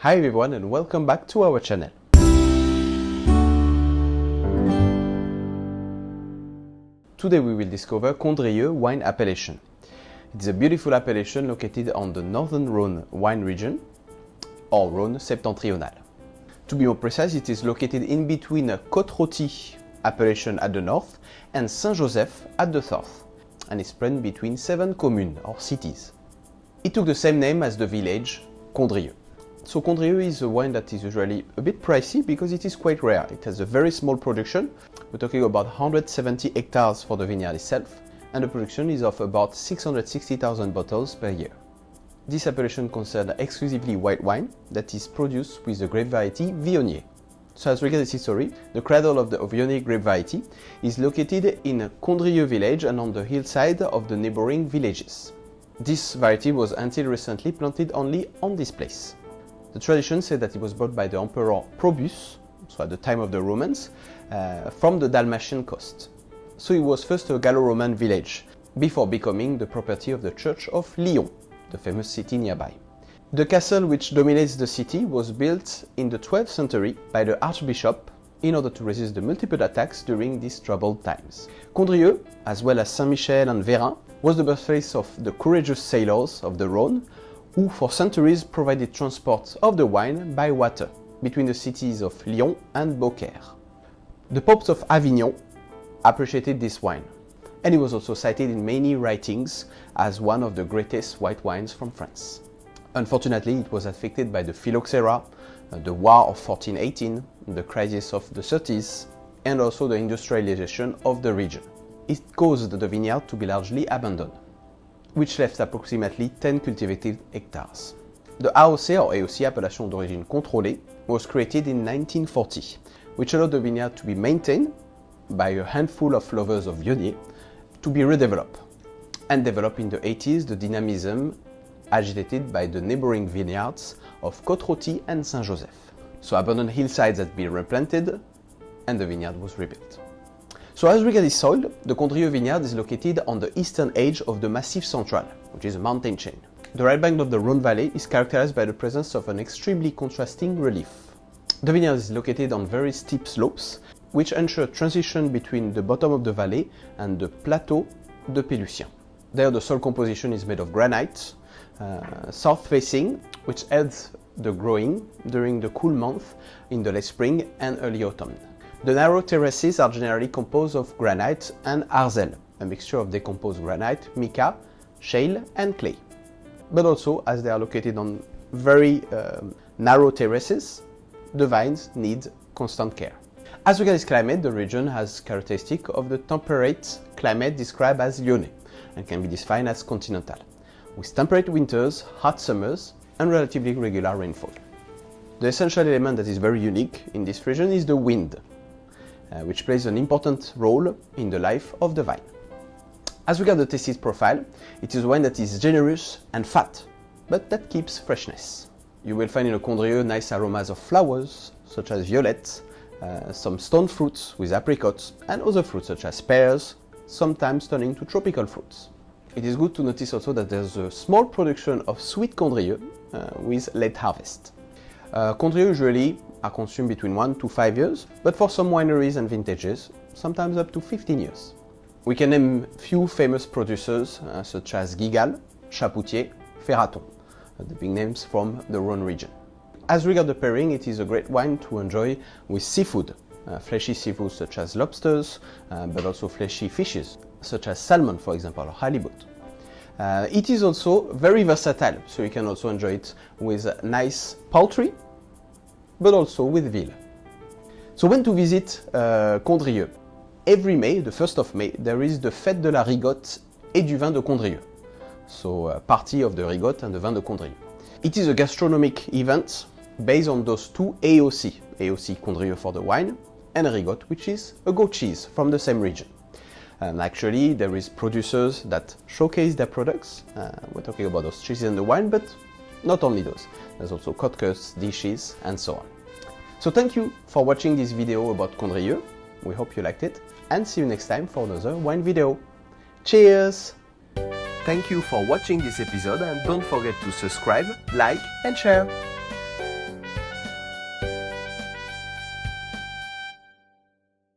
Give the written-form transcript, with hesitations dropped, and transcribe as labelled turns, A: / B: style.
A: Hi everyone and welcome back to our channel. Today we will discover Condrieu wine appellation. It is a beautiful appellation located on the northern Rhône wine region, or Rhône septentrional. To be more precise, it is located in between Côte-Rôtie appellation at the north and Saint-Joseph at the south, and is spread between 7 communes or cities. It took the same name as the village, Condrieu. So Condrieu is a wine that is usually a bit pricey because it is quite rare. It has a very small production. We're talking about 170 hectares for the vineyard itself, and the production is of about 660,000 bottles per year. This appellation concerns exclusively white wine that is produced with the grape variety Viognier. So as regards its history, the cradle of the Viognier grape variety is located in Condrieu village and on the hillside of the neighboring villages. This variety was until recently planted only on this place. The tradition said that it was brought by the Emperor Probus, so at the time of the Romans, from the Dalmatian coast. So it was first a Gallo-Roman village, before becoming the property of the Church of Lyon, the famous city nearby. The castle which dominates the city was built in the 12th century by the Archbishop in order to resist the multiple attacks during these troubled times. Condrieu, as well as Saint-Michel and Vérin, was the birthplace of the courageous sailors of the Rhône, who for centuries provided transport of the wine by water between the cities of Lyon and Beaucaire. The popes of Avignon appreciated this wine, and it was also cited in many writings as one of the greatest white wines from France. Unfortunately, it was affected by the phylloxera, the War of 1418, the crisis of the 30s, and also the industrialization of the region. It caused the vineyard to be largely abandoned, which left approximately 10 cultivated hectares. The AOC or AOC, appellation d'origine contrôlée, was created in 1940, which allowed the vineyard to be maintained by a handful of lovers of Viognier to be redeveloped, and developed in the 80s the dynamism agitated by the neighboring vineyards of Côte-Rôtie and Saint-Joseph. So abandoned hillsides had been replanted and the vineyard was rebuilt. So as regards soil, the Condrieu vineyard is located on the eastern edge of the Massif Central, which is a mountain chain. The right bank of the Rhône Valley is characterized by the presence of an extremely contrasting relief. The vineyard is located on very steep slopes, which ensure transition between the bottom of the valley and the plateau de Pélusien. There the soil composition is made of granite, south-facing, which aids the growing during the cool months in the late spring and early autumn. The narrow terraces are generally composed of granite and arzel, a mixture of decomposed granite, mica, shale and clay. But also, as they are located on very narrow terraces, the vines need constant care. As regards climate, the region has characteristics of the temperate climate described as Lyonnais and can be defined as continental, with temperate winters, hot summers and relatively regular rainfall. The essential element that is very unique in this region is the wind, which plays an important role in the life of the vine. As regards the taste profile, it is wine that is generous and fat, but that keeps freshness. You will find in a Condrieu nice aromas of flowers, such as violets, some stone fruits with apricots, and other fruits such as pears, sometimes turning to tropical fruits. It is good to notice also that there's a small production of sweet Condrieu with late harvest. Condrieu usually are consumed between 1 to 5 years, but for some wineries and vintages, sometimes up to 15 years. We can name few famous producers such as Guigal, Chapoutier, Ferraton, the big names from the Rhône region. As regards the pairing, it is a great wine to enjoy with seafood, fleshy seafood such as lobsters, but also fleshy fishes such as salmon, for example, or halibut. It is also very versatile, so you can also enjoy it with nice poultry, but also with veal. So when to visit Condrieu? Every May, the 1st of May, there is the Fête de la Rigotte et du Vin de Condrieu. So party of the Rigotte and the Vin de Condrieu. It is a gastronomic event based on those two AOC. AOC Condrieu for the wine and Rigotte, which is a goat cheese from the same region. And actually there is producers that showcase their products. We're talking about those cheeses and the wine, but not only those. There's also cocktails, dishes, and so on. So thank you for watching this video about Condrieu. We hope you liked it, and see you next time for another wine video. Cheers! Thank you for watching this episode, and don't forget to subscribe, like, and share.